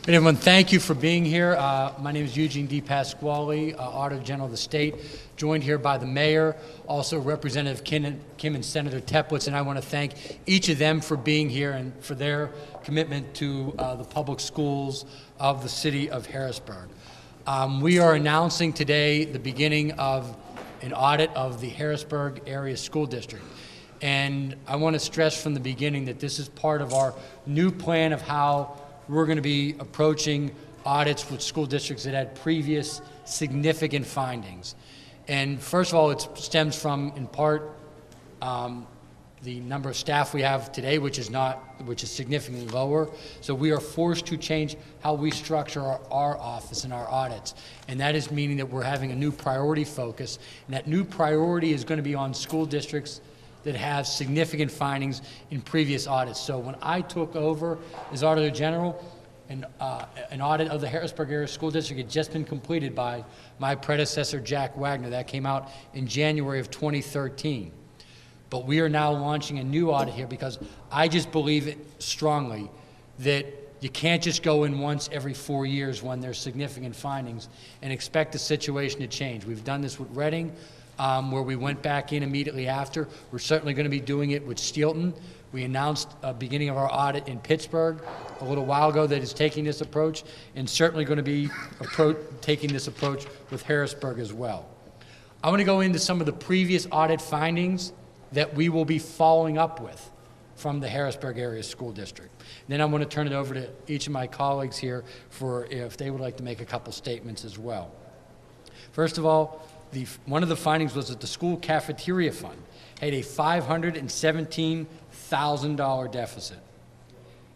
Hey everyone, thank you for being here. My name is Eugene D. Pasquale, Auditor General of the state, joined here by the mayor, also Representative Kim and Senator Teplitz, and I want to thank each of them for being here and for their commitment to the public schools of the city of Harrisburg. We are announcing today the beginning of an audit of the Harrisburg Area School District. And I want to stress from the beginning that this is part of our new plan of how we're going to be approaching audits with school districts that had previous significant findings. And first of all, it stems from, in part, the number of staff we have today, which is significantly lower. So we are forced to change how we structure our office and our audits. And that is meaning that we're having a new priority focus. And that new priority is going to be on school districts that have significant findings in previous audits. So when I took over as Auditor General, an audit of the Harrisburg Area School District had just been completed by my predecessor, Jack Wagner. That came out in January of 2013. But we are now launching a new audit here because I just believe it strongly that you can't just go in once every 4 years when there's significant findings and expect the situation to change. We've done this with Reading, where we went back in immediately after. We're certainly going to be doing it with Steelton. We announced a beginning of our audit in Pittsburgh a little while ago that is taking this approach, and certainly going to be taking this approach with Harrisburg as well. I want to go into some of the previous audit findings that we will be following up with from the Harrisburg Area School District. Then I'm going to turn it over to each of my colleagues here for if they would like to make a couple statements as well. First of all, one of the findings was that the school cafeteria fund had a $517,000 deficit.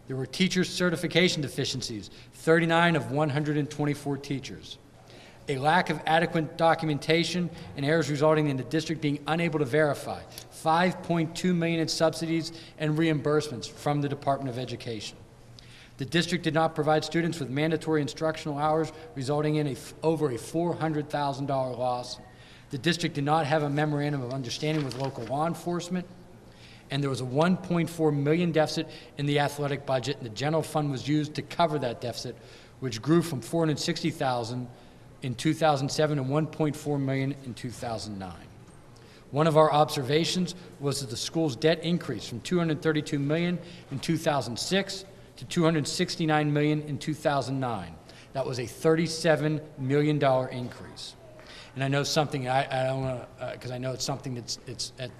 There were teacher certification deficiencies, 39 of 124 teachers. A lack of adequate documentation and errors resulting in the district being unable to verify $5.2 million in subsidies and reimbursements from the Department of Education. The district did not provide students with mandatory instructional hours, resulting in over a $400,000 loss. The district did not have a memorandum of understanding with local law enforcement, and there was a $1.4 million deficit in the athletic budget, and the general fund was used to cover that deficit, which grew from $460,000 in 2007 and $1.4 million in 2009. One of our observations was that the school's debt increased from $232 million in 2006 to $269 million in 2009. That was a $37 million increase. And I know something, I don't want to, because I know it's something it's at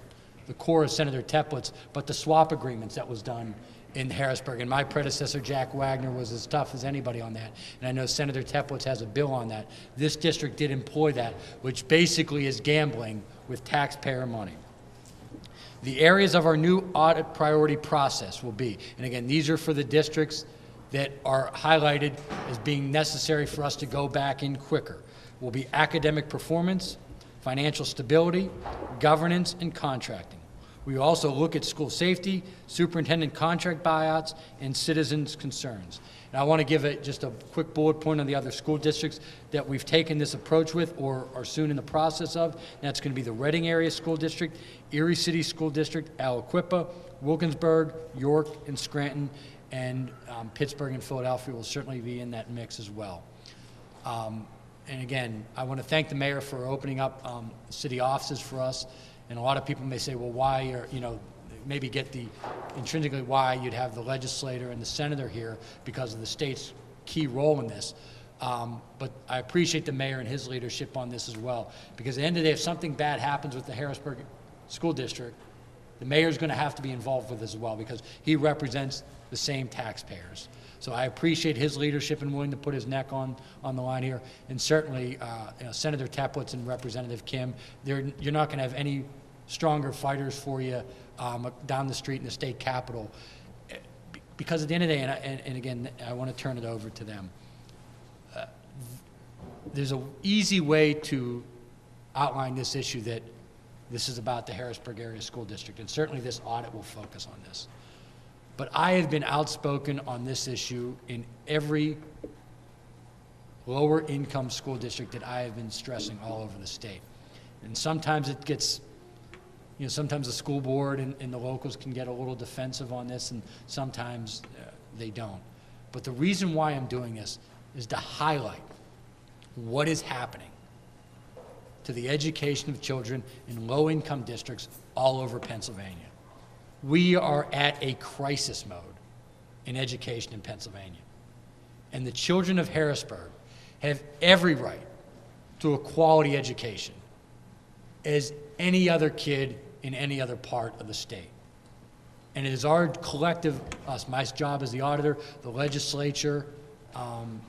the core of Senator Teplitz, but the swap agreements that was done in Harrisburg. And my predecessor, Jack Wagner, was as tough as anybody on that. And I know Senator Teplitz has a bill on that. This district did employ that, which basically is gambling with taxpayer money. The areas of our new audit priority process will be, and again, these are for the districts that are highlighted as being necessary for us to go back in quicker, will be academic performance, financial stability, governance, and contracting. We also look at school safety, superintendent contract buyouts, and citizens' concerns. And I want to give just a quick bullet point on the other school districts that we've taken this approach with or are soon in the process of. And that's going to be the Reading Area School District, Erie City School District, Aliquippa, Wilkinsburg, York, and Scranton, and Pittsburgh and Philadelphia will certainly be in that mix as well. And again, I want to thank the mayor for opening up city offices for us. And a lot of people may say, well, why, or, maybe get the intrinsically why you'd have the legislator and the senator here because of the state's key role in this. But I appreciate the mayor and his leadership on this as well. Because at the end of the day, if something bad happens with the Harrisburg School District, the mayor's going to have to be involved with this as well because he represents the same taxpayers. So I appreciate his leadership and willing to put his neck on the line here. And certainly, Senator Teplitz and Representative Kim, you're not going to have any stronger fighters for you down the street in the state capitol. Because at the end of the day, and again, I want to turn it over to them, there's an easy way to outline this issue that this is about the Harrisburg Area School District, and certainly this audit will focus on this. But I have been outspoken on this issue in every lower income school district that I have been stressing all over the state. And sometimes it gets, sometimes the school board and the locals can get a little defensive on this, and sometimes they don't. But the reason why I'm doing this is to highlight what is happening to the education of children in low-income districts all over Pennsylvania. We are at a crisis mode in education in Pennsylvania. And the children of Harrisburg have every right to a quality education as any other kid in any other part of the state. And it is our collective, my job as the auditor, the legislature,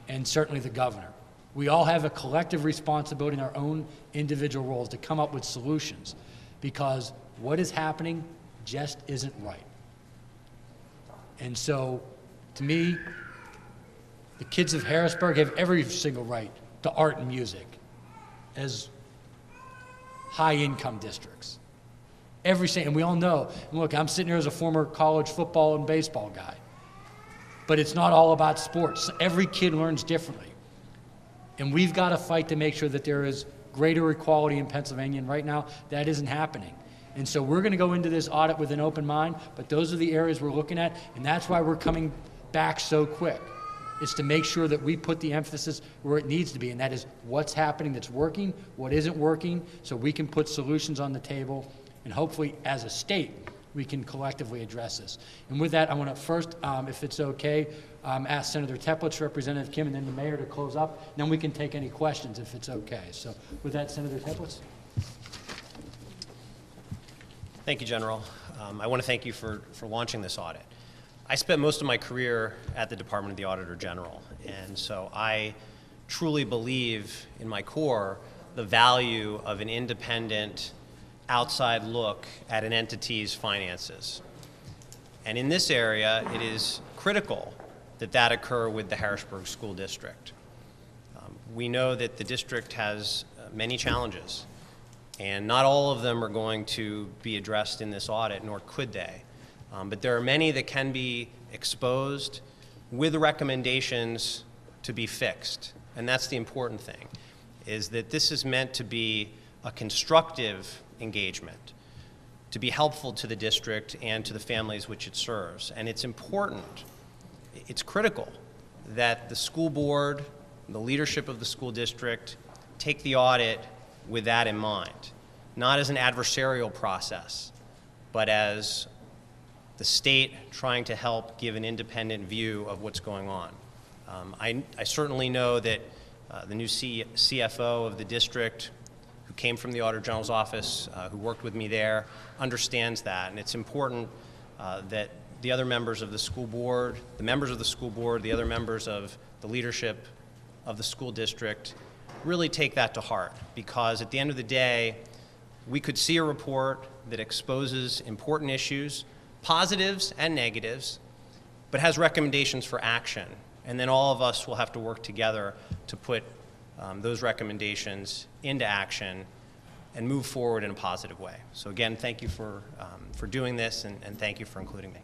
and certainly the governor. We all have a collective responsibility in our own individual roles to come up with solutions, because what is happening just isn't right. And so, to me, the kids of Harrisburg have every single right to art and music as high-income districts. And we all know, and look, I'm sitting here as a former college football and baseball guy, but it's not all about sports. Every kid learns differently. And we've got to fight to make sure that there is greater equality in Pennsylvania, and right now, that isn't happening. And so we're going to go into this audit with an open mind, but those are the areas we're looking at, and that's why we're coming back so quick. It's to make sure that we put the emphasis where it needs to be, and that is what's happening that's working, what isn't working, so we can put solutions on the table, and hopefully, as a state, we can collectively address this. And with that, I want to first, if it's okay, ask Senator Teplitz, Representative Kim, and then the mayor to close up. And then we can take any questions if it's okay. So with that, Senator Teplitz. Thank you, General. I want to thank you for launching this audit. I spent most of my career at the Department of the Auditor General, and so I truly believe in my core the value of an independent, outside look at an entity's finances. And in this area, it is critical that that occur with the Harrisburg School District. We know that the district has many challenges, and not all of them are going to be addressed in this audit, nor could they. But there are many that can be exposed with recommendations to be fixed. And that's the important thing, is that this is meant to be a constructive engagement, to be helpful to the district and to the families which it serves. And it's important, it's critical that the school board, the leadership of the school district, take the audit with that in mind, not as an adversarial process, but as the state trying to help give an independent view of what's going on. I certainly know that the new CFO of the district, who came from the Auditor General's office, who worked with me there, understands that. And it's important that the other members of the school board, the members of the school board, the other members of the leadership of the school district really take that to heart. Because at the end of the day, we could see a report that exposes important issues, positives and negatives, but has recommendations for action. And then all of us will have to work together to put those recommendations into action and move forward in a positive way. So again, thank you for doing this, and thank you for including me.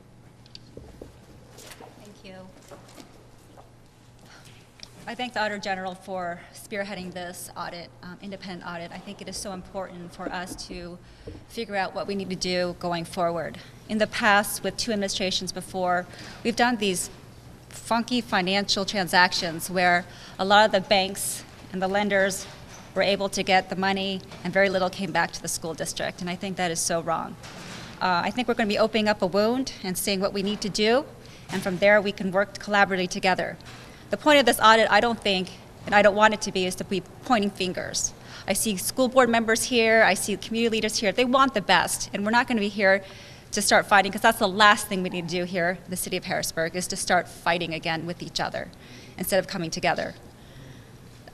Thank you. I thank the Auditor General for spearheading this audit, independent audit. I think it is so important for us to figure out what we need to do going forward. In the past, with 2 administrations before, we've done these funky financial transactions where a lot of the banks and the lenders were able to get the money and very little came back to the school district, and I think that is so wrong. I think we're going to be opening up a wound and seeing what we need to do, and from there we can work collaboratively together. The point of this audit, I don't think, and I don't want it to be, is to be pointing fingers. I see school board members here, I see community leaders here. They want the best, and we're not going to be here to start fighting, because that's the last thing we need to do here in the city of Harrisburg, is to start fighting again with each other instead of coming together.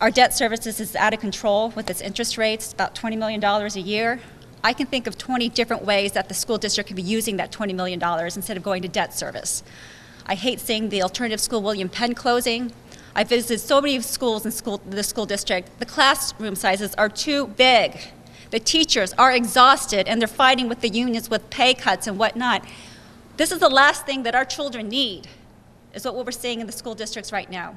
Our debt services is out of control with its interest rates, about $20 million a year. I can think of 20 different ways that the school district could be using that $20 million instead of going to debt service. I hate seeing the alternative school William Penn closing. I visited so many schools in the school district. The classroom sizes are too big. The teachers are exhausted, and they're fighting with the unions with pay cuts and whatnot. This is the last thing that our children need, is what we're seeing in the school districts right now.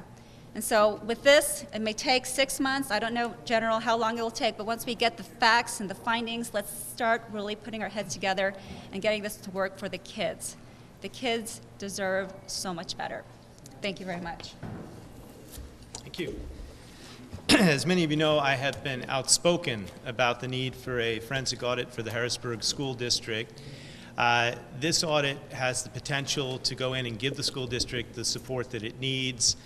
And so with this, it may take 6 months. I don't know, General, how long it will take, but once we get the facts and the findings, let's start really putting our heads together and getting this to work for the kids. The kids deserve so much better. Thank you very much. Thank you. As many of you know, I have been outspoken about the need for a forensic audit for the Harrisburg School District. This audit has the potential to go in and give the school district the support that it needs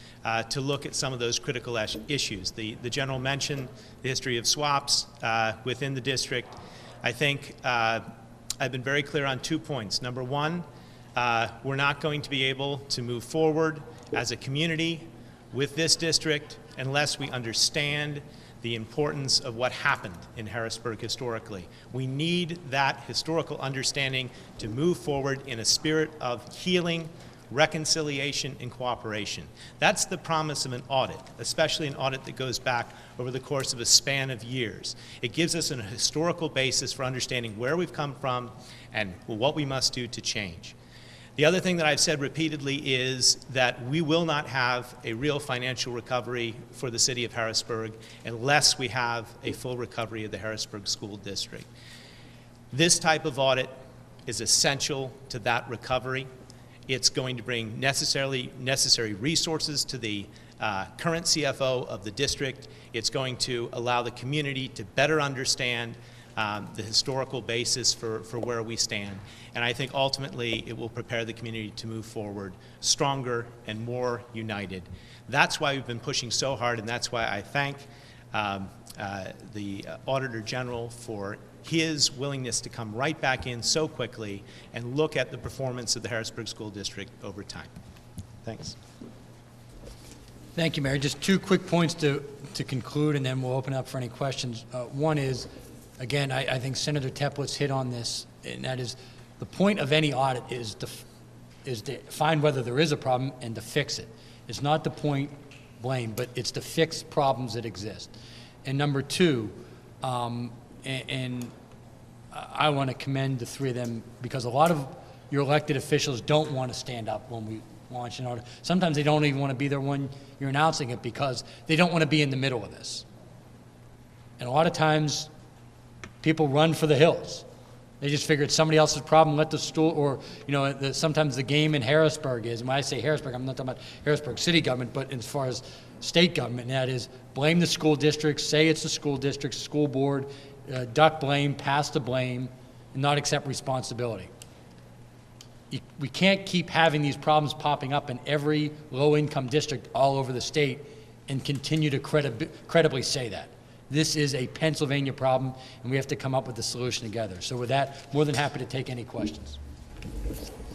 to look at some of those critical issues. The general mentioned the history of swaps within the district. I think I've been very clear on 2 points. Number one, we're not going to be able to move forward as a community with this district unless we understand the importance of what happened in Harrisburg historically. We need that historical understanding to move forward in a spirit of healing, reconciliation, and cooperation. That's the promise of an audit, especially an audit that goes back over the course of a span of years. It gives us a historical basis for understanding where we've come from and what we must do to change. The other thing that I've said repeatedly is that we will not have a real financial recovery for the city of Harrisburg unless we have a full recovery of the Harrisburg School District. This type of audit is essential to that recovery. It's going to bring necessary resources to the current CFO of the district. It's going to allow the community to better understand the historical basis for where we stand. And I think ultimately it will prepare the community to move forward stronger and more united. That's why we've been pushing so hard, and that's why I thank the Auditor General for his willingness to come right back in so quickly and look at the performance of the Harrisburg School District over time. Thanks. Thank you, Mayor. Just 2 quick points to conclude, and then we'll open up for any questions. One is, again, I think Senator Teplitz hit on this, and that is the point of any audit is to find whether there is a problem and to fix it. It's not to point blame, but it's to fix problems that exist. And number 2, and I want to commend the 3 of them, because a lot of your elected officials don't want to stand up when we launch an audit. Sometimes they don't even want to be there when you're announcing it because they don't want to be in the middle of this. And a lot of times, people run for the hills. They just figure it's somebody else's problem, let the school, or, you know, sometimes the game in Harrisburg is, and when I say Harrisburg, I'm not talking about Harrisburg city government, but as far as state government, and that is blame the school district, say it's the school district, school board, duck blame, pass the blame, and not accept responsibility. We can't keep having these problems popping up in every low-income district all over the state and continue to credibly say that. This is a Pennsylvania problem, and we have to come up with a solution together. So with that, more than happy to take any questions.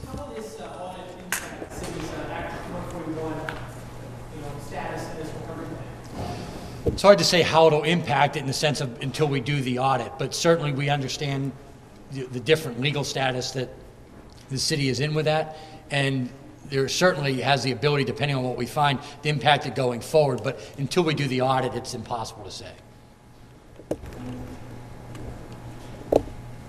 How will this audit impact the city's Act 141 status in this recovery plan? It's hard to say how it'll impact it in the sense of until we do the audit, but certainly we understand the different legal status that the city is in with that, and there certainly has the ability, depending on what we find, to impact it going forward, but until we do the audit, it's impossible to say.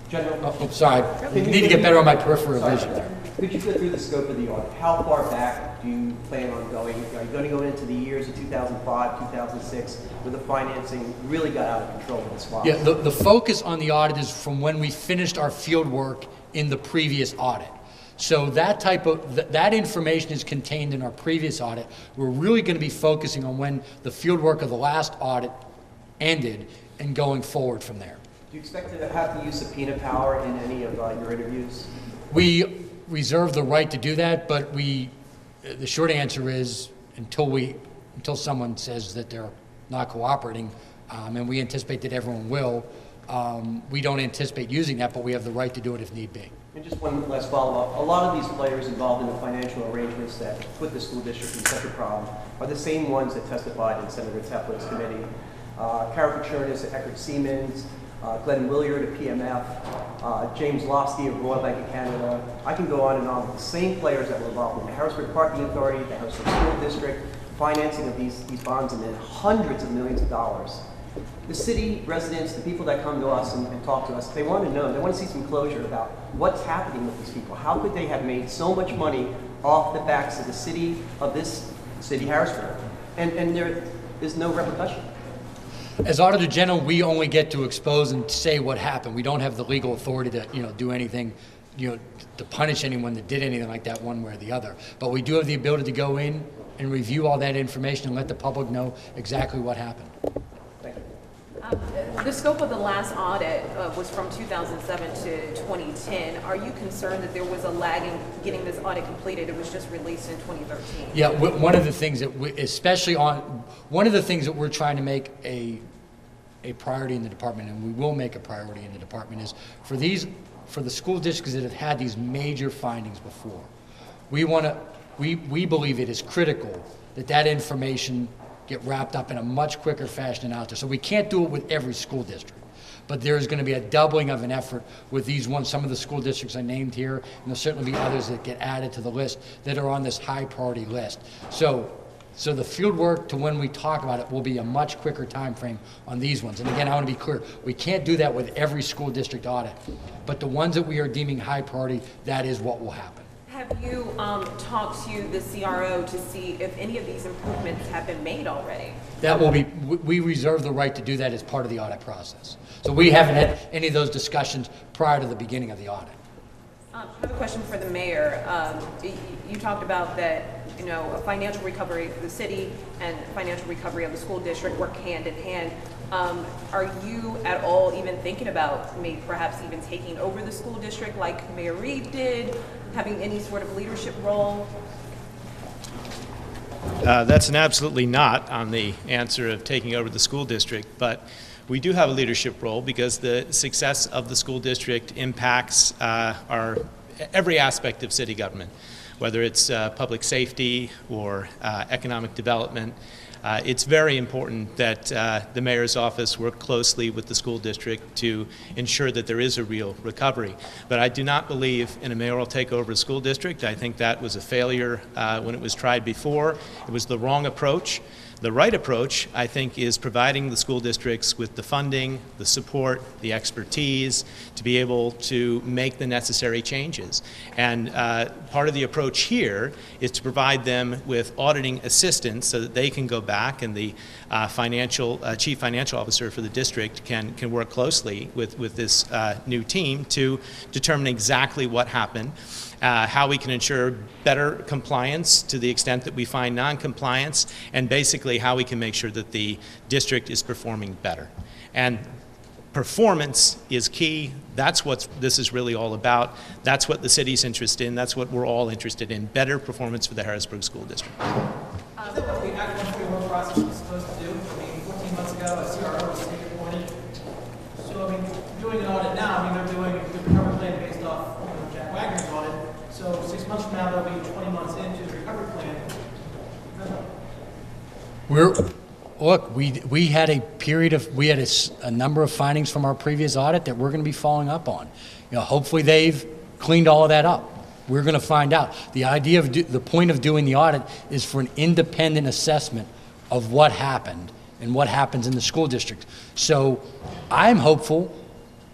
General, Sorry, I need to get better on my peripheral vision there. Could you go through the scope of the audit? How far back do you plan on going? Are you going to go into the years of 2005, 2006, where the financing really got out of control in the swap? Yeah, the focus on the audit is from when we finished our field work in the previous audit. So that type of, that information is contained in our previous audit. We're really going to be focusing on when the field work of the last audit ended and going forward from there. Do you expect to have to use subpoena power in any of your interviews? We reserve the right to do that, but the short answer is until someone says that they're not cooperating, and we anticipate that everyone will, we don't anticipate using that, but we have the right to do it if need be. And just one last follow-up. A lot of these players involved in the financial arrangements that put the school district in such a problem are the same ones that testified in Senator Teplitz's committee. Kara Kachernis, Eckert Siemens, Glenn Williard at PMF, James Lofsky of Royal Bank of Canada. I can go on and on. The same players that were involved in the Harrisburg Parking Authority, the Harrisburg School District, financing of these bonds in the hundreds of millions of dollars. The city residents, the people that come to us and talk to us, they want to know, they want to see some closure about what's happening with these people. How could they have made so much money off the backs of the city, of this city, Harrisburg, and there is no repercussion? As Auditor General, we only get to expose and say what happened. We don't have the legal authority to, do anything to punish anyone that did anything like that one way or the other. But we do have the ability to go in and review all that information and let the public know exactly what happened. Thank you. The scope of the last audit was from 2007 to 2010. Are you concerned that there was a lag in getting this audit completed? It was just released in 2013. Yeah, one of the things that one of the things that we're trying to make a priority in the department, and we will make a priority in the department, is for the school districts that have had these major findings before. We believe it is critical that information get wrapped up in a much quicker fashion than out there. So we can't do it with every school district, but there's going to be a doubling of an effort with these ones. Some of the school districts I named here, and there'll certainly be others that get added to the list that are on this high priority list. So the field work to when we talk about it will be a much quicker time frame on these ones. And again, I want to be clear, we can't do that with every school district audit, but the ones that we are deeming high priority, that is what will happen. Have you talked to the CRO to see if any of these improvements have been made already? That will be, we reserve the right to do that as part of the audit process. So we haven't had any of those discussions prior to the beginning of the audit. I have a question for the mayor. You talked about that, a financial recovery of the city and financial recovery of the school district work hand in hand. Are you at all even thinking about maybe perhaps even taking over the school district like Mayor Reed did, having any sort of leadership role? That's an absolutely not on the answer of taking over the school district, but we do have a leadership role because the success of the school district impacts every aspect of city government, whether it's public safety or economic development. It's very important that the mayor's office work closely with the school district to ensure that there is a real recovery. But I do not believe in a mayoral takeover of a school district. I think that was a failure when it was tried before. It was the wrong approach. The right approach, I think, is providing the school districts with the funding, the support, the expertise to be able to make the necessary changes. And part of the approach here is to provide them with auditing assistance so that they can go back and the chief financial officer for the district can work closely with this new team to determine exactly what happened. How we can ensure better compliance to the extent that we find non-compliance, and basically how we can make sure that the district is performing better. And performance is key. That's what this is really all about. That's what the city's interested in. That's what we're all interested in, better performance for the Harrisburg School District. Is that what the Act 141 process was supposed to do? I mean, 14 months ago, a CRO was appointed. So, I mean, doing an audit now, they're doing the recovery plan based off Jack Wagner's audit. So 6 months from now, they'll be 20 months into the recovery plan. We had a period of, a number of findings from our previous audit that we're going to be following up on. Hopefully they've cleaned all of that up. We're going to find out. The idea of the point of doing the audit is for an independent assessment of what happened and what happens in the school district. So I'm hopeful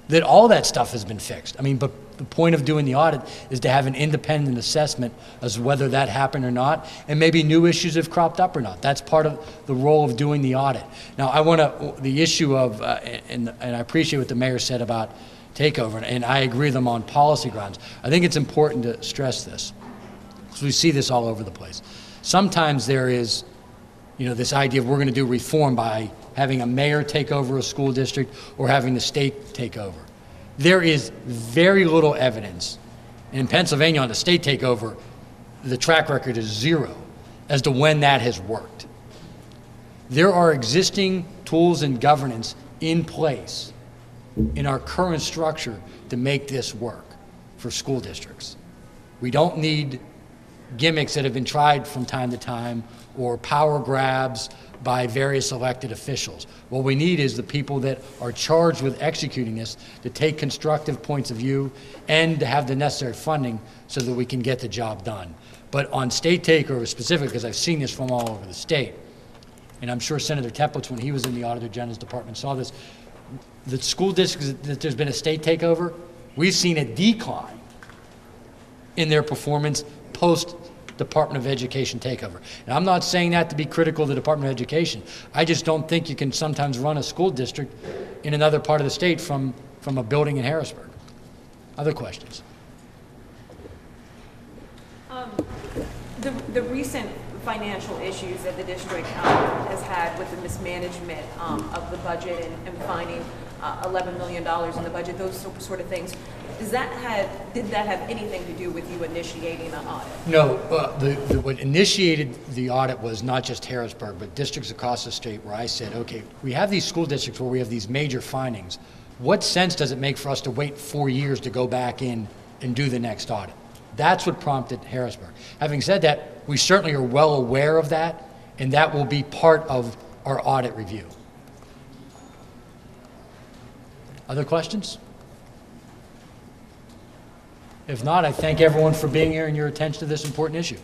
that all that stuff has been fixed. I mean, but the point of doing the audit is to have an independent assessment as to whether that happened or not, and maybe new issues have cropped up or not. That's part of the role of doing the audit. Now, I want to, the issue of, and I appreciate what the mayor said about takeover, and I agree with them on policy grounds. I think it's important to stress this, because we see this all over the place. Sometimes there is, this idea of we're going to do reform by having a mayor take over a school district or having the state take over. There is very little evidence. In Pennsylvania, on the state takeover, the track record is zero as to when that has worked. There are existing tools and governance in place in our current structure to make this work for school districts. We don't need gimmicks that have been tried from time to time or power grabs by various elected officials. What we need is the people that are charged with executing this to take constructive points of view and to have the necessary funding so that we can get the job done. But on state takeover specifically, because I've seen this from all over the state, and I'm sure Senator Teplitz, when he was in the Auditor General's department, saw this, the school districts that there's been a state takeover, we've seen a decline in their performance post Department of Education takeover. And I'm not saying that to be critical of the Department of Education. I just don't think you can sometimes run a school district in another part of the state from a building in Harrisburg. Other questions? The recent financial issues that the district has had with the mismanagement of the budget and finding $11 million in the budget, those sort of things, did that have anything to do with you initiating an audit? No, what initiated the audit was not just Harrisburg, but districts across the state where I said, okay, we have these school districts where we have these major findings. What sense does it make for us to wait 4 years to go back in and do the next audit? That's what prompted Harrisburg. Having said that, we certainly are well aware of that, and that will be part of our audit review. Other questions? If not, I thank everyone for being here and your attention to this important issue.